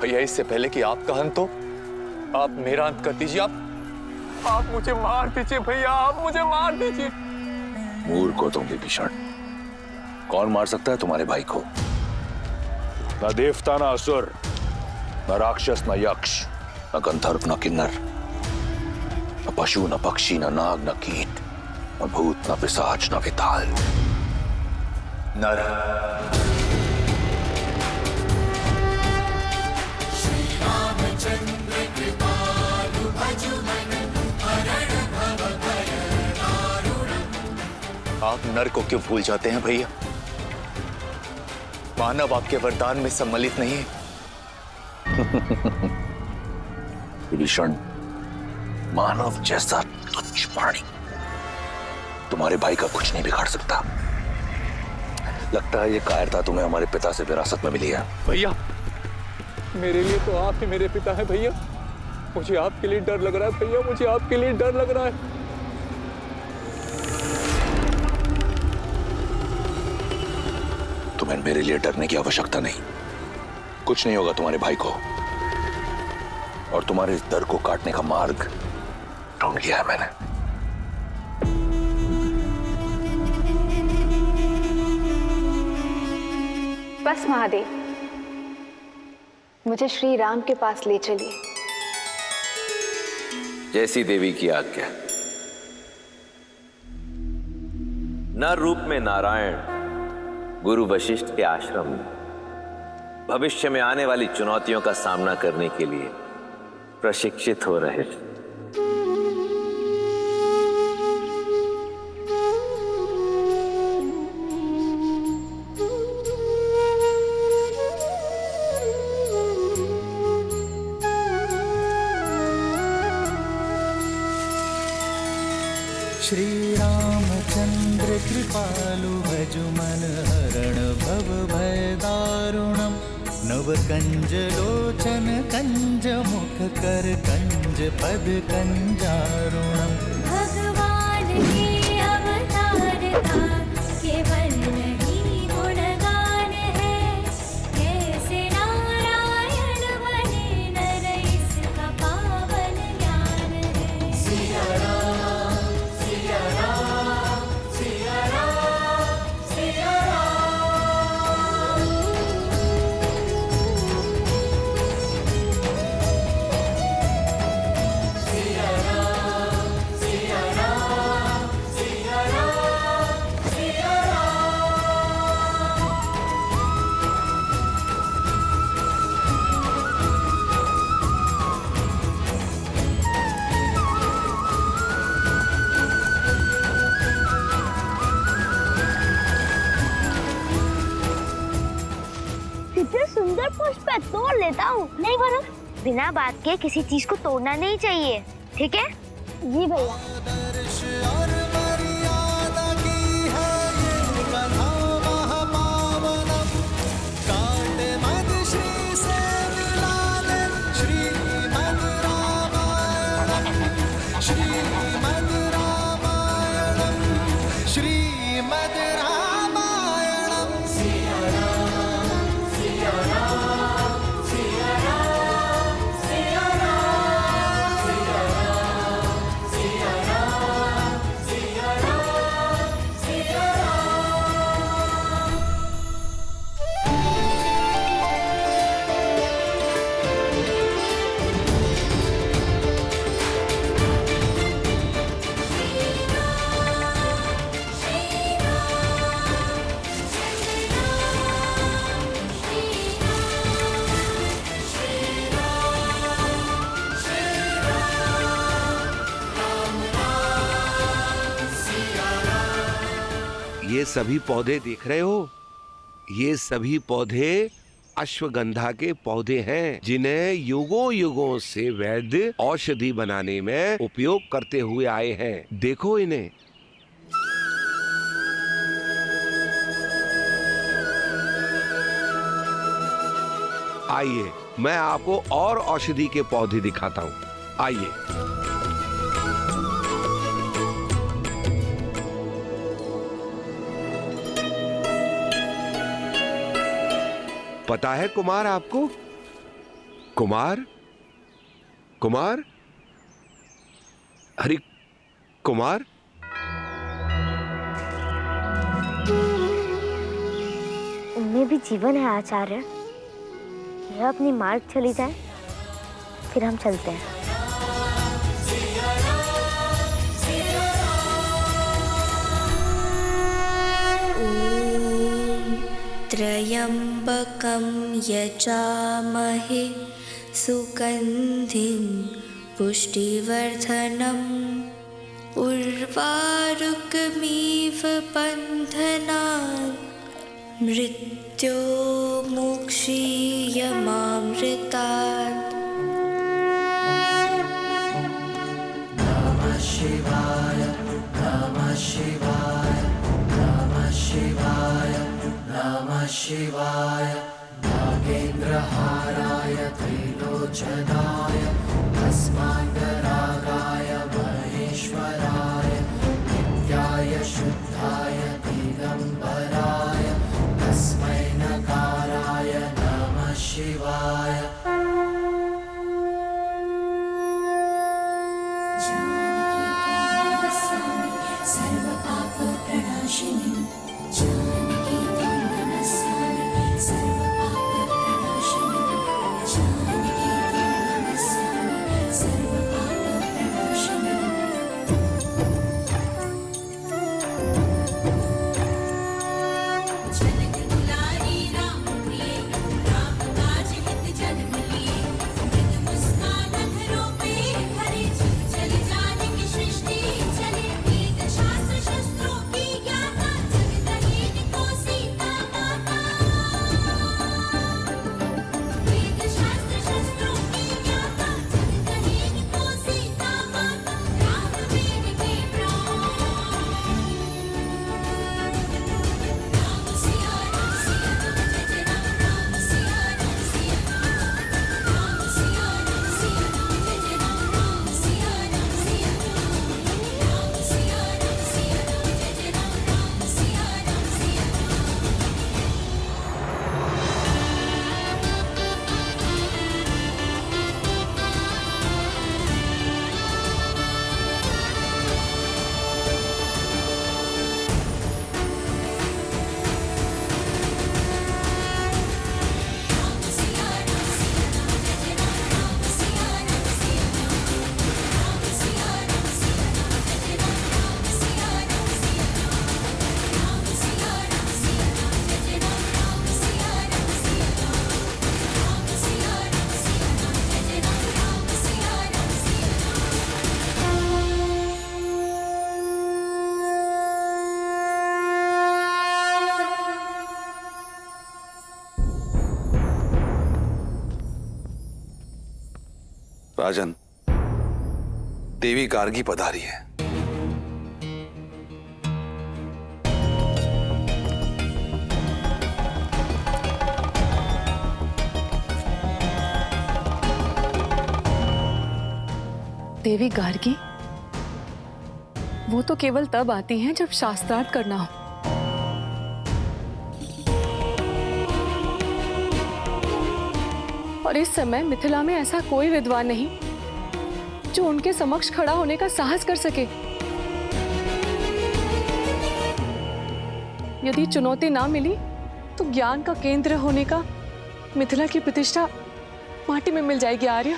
भैया इससे पहले कि आपका अंत हो, आप मेरा अंत कर दीजिए। आप मुझे मार दीजिए भैया, आप मुझे मार दीजिए। मूर्ख हो तुम विभीषण। कौन मार सकता है तुम्हारे भाई को? न देवता, न असुर, न राक्षस, न यक्ष, न गंधर्व, न किन्नर, न पशु, न पक्षी, न नाग, न कीट, न भूत, न पिशाच, न विताल। नर। आप नर को क्यों भूल जाते हैं भैया? मानव आपके वरदान में सम्मिलित नहीं है। विभीषण, मानव जैसा तुच्छ प्राणी तुम्हारे भाई का कुछ नहीं बिगाड़ सकता। लगता है ये कायरता तुम्हें हमारे पिता से विरासत में मिली है। भैया मेरे लिए तो आप ही मेरे पिता हैं भैया। मुझे आपके लिए डर लग रहा है भैया, मुझे आपके लिए डर लग रहा है। तुम्हें मेरे लिए डरने की आवश्यकता नहीं। कुछ नहीं होगा तुम्हारे भाई को, और तुम्हारे इस डर को काटने का मार्ग ढूंढ लिया है मैंने। बस महादेव, मुझे श्री राम के पास ले चलिए। जैसी देवी की आज्ञा। नर रूप में नारायण गुरु वशिष्ठ के आश्रम में भविष्य में आने वाली चुनौतियों का सामना करने के लिए प्रशिक्षित हो रहे थे। श्री रामचंद्र कृपालु भजु मन हरण भव भय दारुणम। नव कंज लोचन कंज मुख कर कंज पद कंजारुणम। भगवान के अवतार का केवल नहीं गुणगान है। कैसे नारायण बने नर इसका पावन ज्ञान है। सिया राम, सिया राम, सिया राम, सिया राम। सिया राम, सिया राम, सिया राम, सिया राम। कितने सुंदर पुष्प है, तोड़ लेता हूँ। नहीं भरत, बिना बात के किसी चीज को तोड़ना नहीं चाहिए, ठीक है? जी भैया। आदर्श और मर्यादा की है ये कथा महापावनम। काट मद श्री से मिलाले श्रीमद् रामायणम। श्रीमद् रामायणम, श्रीमद् रामायणम। सिया राम, सिया राम, सिया राम, सिया राम, सिया राम, सिया राम, सिया राम, सिया राम। ये सभी पौधे देख रहे हो? ये सभी पौधे अश्वगंधा के पौधे हैं, जिन्हें युगों युगों से वैद्य औषधि बनाने में उपयोग करते हुए आए हैं। देखो इन्हें। आइए, मैं आपको और औषधि के पौधे दिखाता हूँ। आइए। पता है कुमार आपको, कुमार, कुमार, अरे कुमार, उनमें भी जीवन है आचार्य। यह अपनी मार्ग चली जाए, फिर हम चलते हैं। त्र्यम्बकं यजामहे सुगन्धिं पुष्टिवर्धनम् उर्वारुकमिव बन्धनान् मृत्योर्मुक्षीयमामृतात्। नमः शिवाय नमः शिवाय नमः शिवाय नमः शिवाय नागेन्द्रहाराय त्रिलोचनाय अस्माकरागाय महेश्वराय नित्याय शुद्धाय दिगंबराय तस्मै नकाराय नमः शिवाय। सर्वपापप्रणाशिनीं जानकीं नमस्यामि सर्वपापप्रणाशिनीं जानकीं नमस्यामि सर्वपापप्रणाशिनीं। जनक दुलारी राम प्रिय राम काज हित जन्म लिए मृद मुस्कान अधरों पे भरे चल जानकी सृष्टि चले वेद शास्त्र शस्त्रों की ज्ञाता जगदहीन को सीता माता। वेद शास्त्र शस्त्रों की ज्ञाता जगदहीन को सीता माता राम वेद के प्राण। राम सिया राम सिया राम जय जय राम राम सिया राम सिया राम सिया राम सिया राम जय जय राम राम सिया राम सिया राम सिया राम सिया राम जय जय राम राम सिया राम सिया राजन, देवी गार्गी पधारी है। देवी गार्गी? वो तो केवल तब आती हैं जब शास्त्रार्थ करना हो। और इस समय मिथिला में ऐसा कोई विद्वान नहीं जो उनके समक्ष खड़ा होने का साहस कर सके। यदि चुनौती ना मिली तो ज्ञान का केंद्र होने का मिथिला की प्रतिष्ठा माटी में मिल जाएगी आर्य।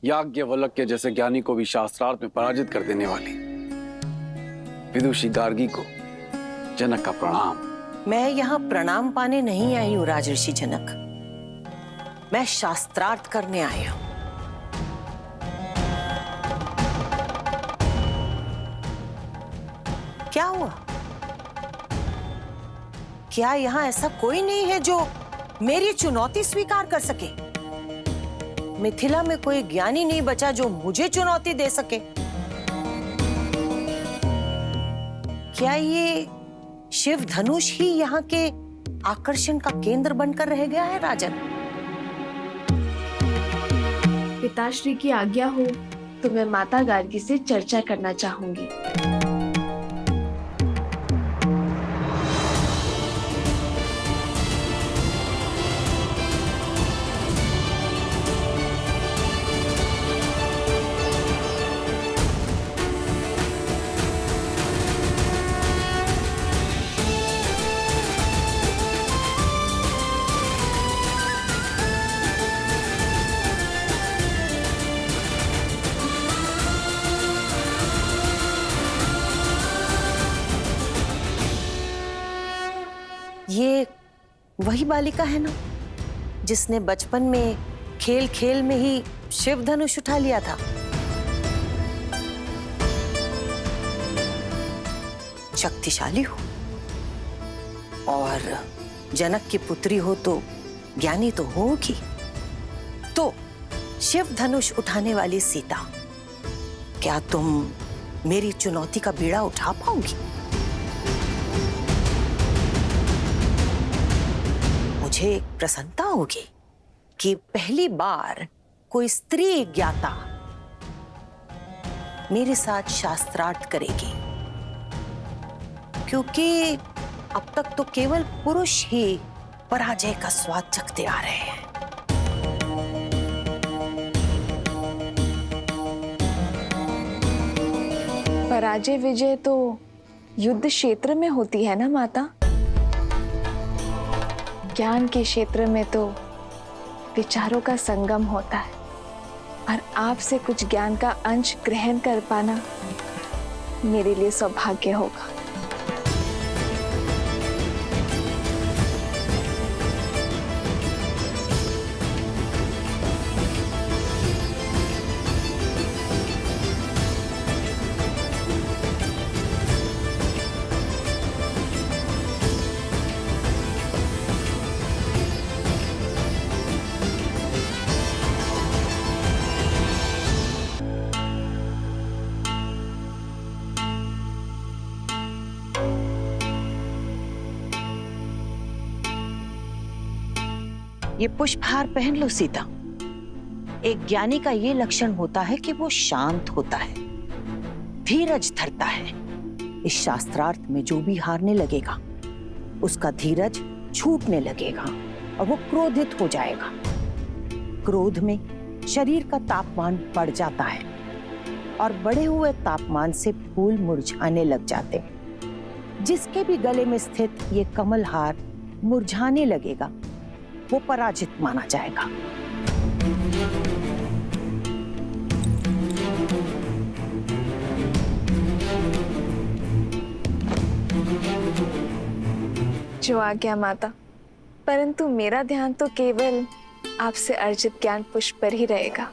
याज्ञवल्क्य जैसे ज्ञानी को भी शास्त्रार्थ में पराजित कर देने वाली विदुषी गार्गी को जनक का प्रणाम। मैं यहाँ प्रणाम पाने नहीं आई हूँ राजऋषि जनक, मैं शास्त्रार्थ करने आई हूँ। क्या हुआ? क्या यहाँ ऐसा कोई नहीं है जो मेरी चुनौती स्वीकार कर सके? मिथिला में कोई ज्ञानी नहीं बचा जो मुझे चुनौती दे सके। क्या ये शिव धनुष ही यहाँ के आकर्षण का केंद्र बनकर रह गया है राजन? पिताश्री की आज्ञा हो तो मैं माता गार्गी से चर्चा करना चाहूंगी। ये वही बालिका है ना जिसने बचपन में खेल खेल में ही शिव धनुष उठा लिया था? शक्तिशाली हो और जनक की पुत्री हो तो ज्ञानी तो होगी। तो शिव धनुष उठाने वाली सीता, क्या तुम मेरी चुनौती का बीड़ा उठा पाओगी? मुझे प्रसन्नता होगी कि पहली बार कोई स्त्री ज्ञाता मेरे साथ शास्त्रार्थ करेगी, क्योंकि अब तक तो केवल पुरुष ही पराजय का स्वाद चखते आ रहे हैं। पराजय विजय तो युद्ध क्षेत्र में होती है ना माता। ज्ञान के क्षेत्र में तो विचारों का संगम होता है और आपसे कुछ ज्ञान का अंश ग्रहण कर पाना मेरे लिए सौभाग्य होगा। ये पुष्पहार पहन लो सीता। एक ज्ञानी का ये लक्षण होता है कि वो शांत होता है, धीरज धरता है। इस शास्त्रार्थ में जो भी हारने लगेगा उसका धीरज छूटने लगेगा और वो क्रोधित हो जाएगा। क्रोध में शरीर का तापमान बढ़ जाता है और बढ़े हुए तापमान से फूल मुरझाने लग जाते हैं। जिसके भी गले में स्थित ये कमल हार मुरझाने लगेगा वो पराजित माना जाएगा। जो आज्ञा माता, परंतु मेरा ध्यान तो केवल आपसे अर्जित ज्ञान पुष्प पर ही रहेगा।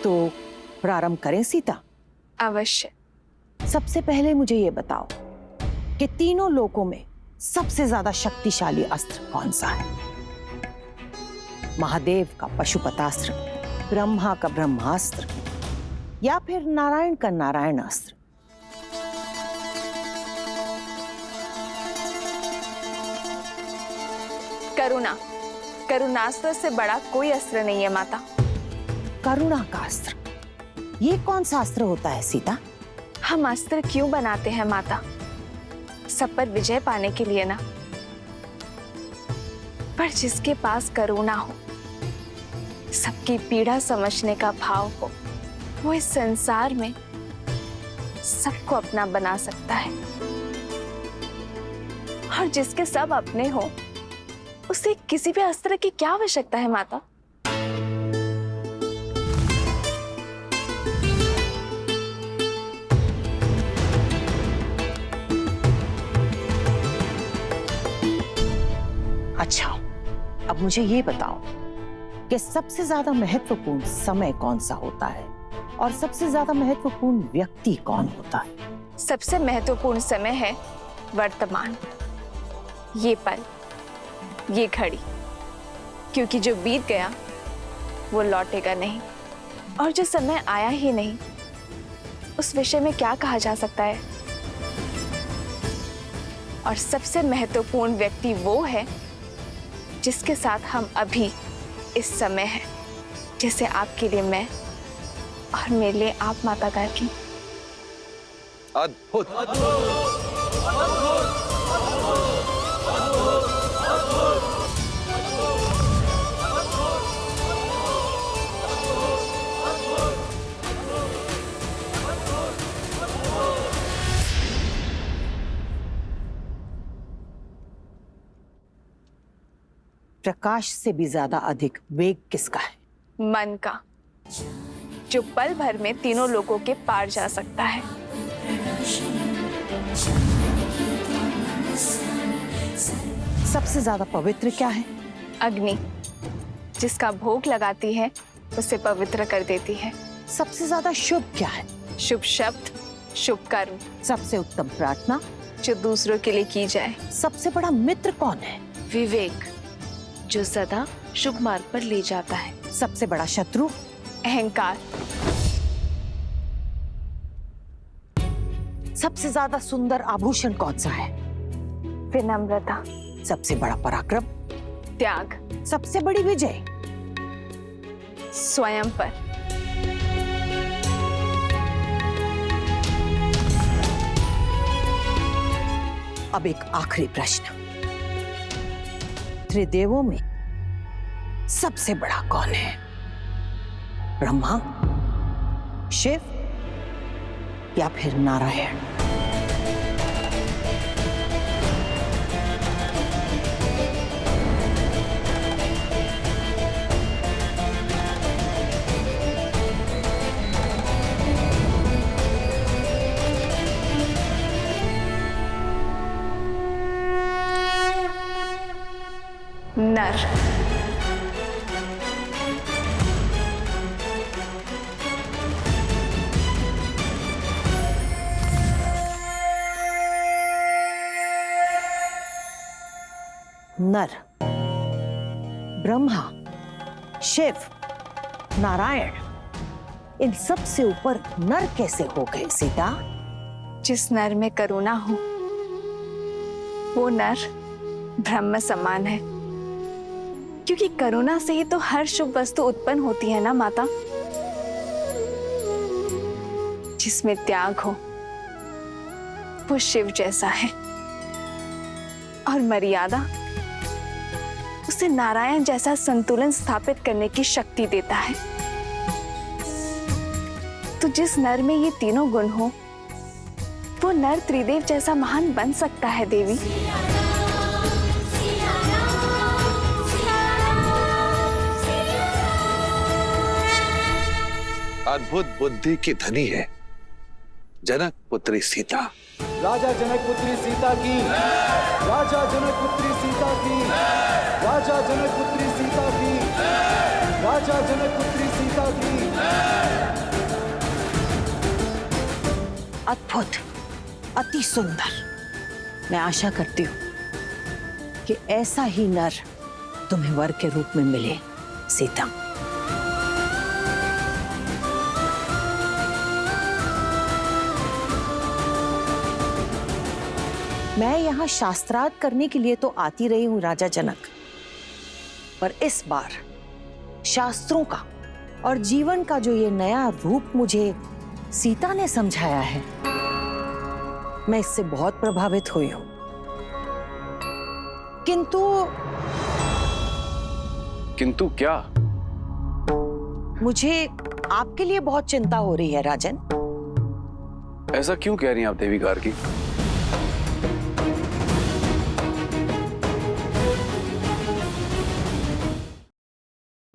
तो प्रारंभ करें सीता? अवश्य। सबसे पहले मुझे ये बताओ कि तीनों लोकों में सबसे ज्यादा शक्तिशाली अस्त्र कौन सा है? महादेव का पशुपतास्त्र, ब्रह्मा का ब्रह्मास्त्र या फिर नारायण का नारायण अस्त्र? करुणा, करुणास्त्र से बड़ा कोई अस्त्र नहीं है माता। करुणा का अस्त्र, ये कौन सा अस्त्र होता है सीता? हम अस्त्र क्यों बनाते हैं माता? सब पर विजय पाने के लिए ना। पर जिसके पास करुणा हो, सबकी पीड़ा समझने का भाव हो, वो इस संसार में सबको अपना बना सकता है। और जिसके सब अपने हो, उसे किसी भी अस्त्र की क्या आवश्यकता है माता? अच्छा, अब मुझे ये बताओ कि सबसे ज्यादा महत्वपूर्ण समय कौन सा होता है और सबसे ज्यादा महत्वपूर्ण व्यक्ति कौन होता है? सबसे महत्वपूर्ण समय है वर्तमान, ये पल, ये घड़ी, क्योंकि जो बीत गया वो लौटेगा नहीं, और जो समय आया ही नहीं उस विषय में क्या कहा जा सकता है। और सबसे महत्वपूर्ण व्यक्ति वो है जिसके साथ हम अभी इस समय हैं, जैसे आपके लिए मैं और मेरे लिए आप, माता गार्गी। अद्भुत। प्रकाश से भी ज्यादा अधिक वेग किसका है? मन का, जो पल भर में तीनों लोगों के पार जा सकता है। सबसे ज्यादा पवित्र क्या है? अग्नि, जिसका भोग लगाती है उसे पवित्र कर देती है। सबसे ज्यादा शुभ क्या है? शुभ शब्द, शुभ कर्म, सबसे उत्तम प्रार्थना, जो दूसरों के लिए की जाए। सबसे बड़ा मित्र कौन है? विवेक, जो सदा शुभ मार्ग पर ले जाता है। सबसे बड़ा शत्रु? अहंकार। सबसे ज्यादा सुंदर आभूषण कौन सा है? विनम्रता। सबसे बड़ा पराक्रम? त्याग। सबसे बड़ी विजय? स्वयं पर। अब एक आखिरी प्रश्न, त्रिदेवों में सबसे बड़ा कौन है? ब्रह्मा, शिव या फिर नारायण? नर। नर, ब्रह्मा, शिव, नारायण, इन सब से ऊपर नर कैसे हो गए सीता? जिस नर में करुणा हो वो नर ब्रह्म समान है, क्योंकि करुणा से ही तो हर शुभ वस्तु उत्पन्न होती है ना माता। जिसमें त्याग हो वो शिव जैसा है, और मर्यादा उसे नारायण जैसा संतुलन स्थापित करने की शक्ति देता है। तो जिस नर में ये तीनों गुण हो वो नर त्रिदेव जैसा महान बन सकता है देवी। अद्भुत बुद्धि की धनी है जनक पुत्री सीता। राजा जनक पुत्री सीता की, राजा जनक पुत्री सीता की, राजा जनक पुत्री सीता की, राजा जनक पुत्री सीता की। अद्भुत, अति सुंदर। मैं आशा करती हूं कि ऐसा ही नर तुम्हें वर के रूप में मिले सीता। मैं यहाँ शास्त्रार्थ करने के लिए तो आती रही हूँ राजा जनक, पर इस बार शास्त्रों का और जीवन का जो ये नया रूप मुझे सीता ने समझाया है, मैं इससे बहुत प्रभावित हुई हूं। किंतु क्या? मुझे आपके लिए बहुत चिंता हो रही है राजन। ऐसा क्यों कह रही हैं आप देवी गार्गी?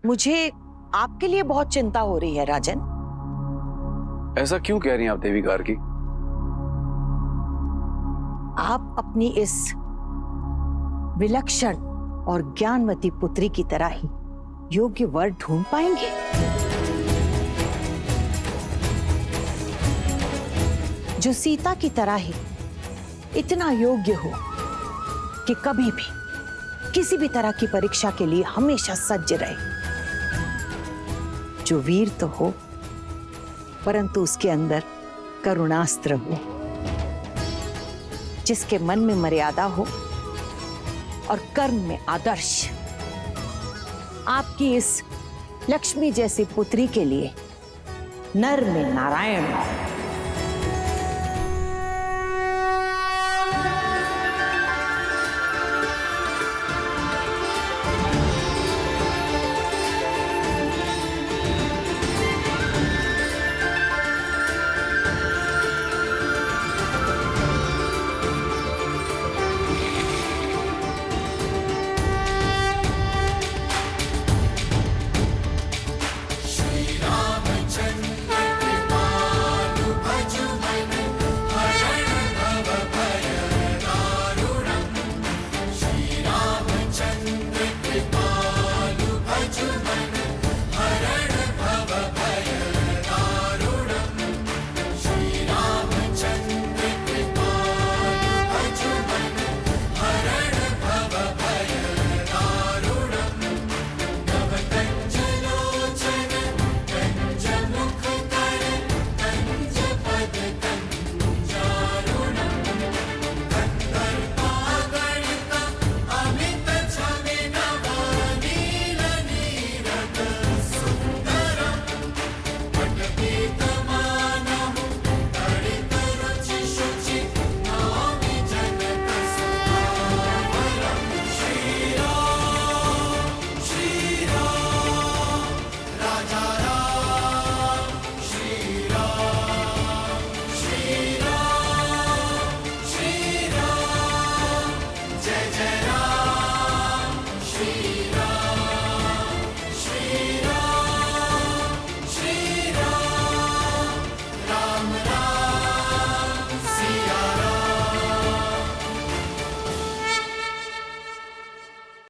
मुझे आपके लिए बहुत चिंता हो रही है राजन। ऐसा क्यों कह रही हैं आप देवी गार्गी? आप अपनी इस विलक्षण और ज्ञानवती पुत्री की तरह ही योग्य वर ढूंढ पाएंगे। जो सीता की तरह ही इतना योग्य हो कि कभी भी किसी भी तरह की परीक्षा के लिए हमेशा सज्ज रहे। जो वीर तो हो परंतु उसके अंदर करुणास्त्र हो, जिसके मन में मर्यादा हो और कर्म में आदर्श। आपकी इस लक्ष्मी जैसी पुत्री के लिए नर में नारायण हो।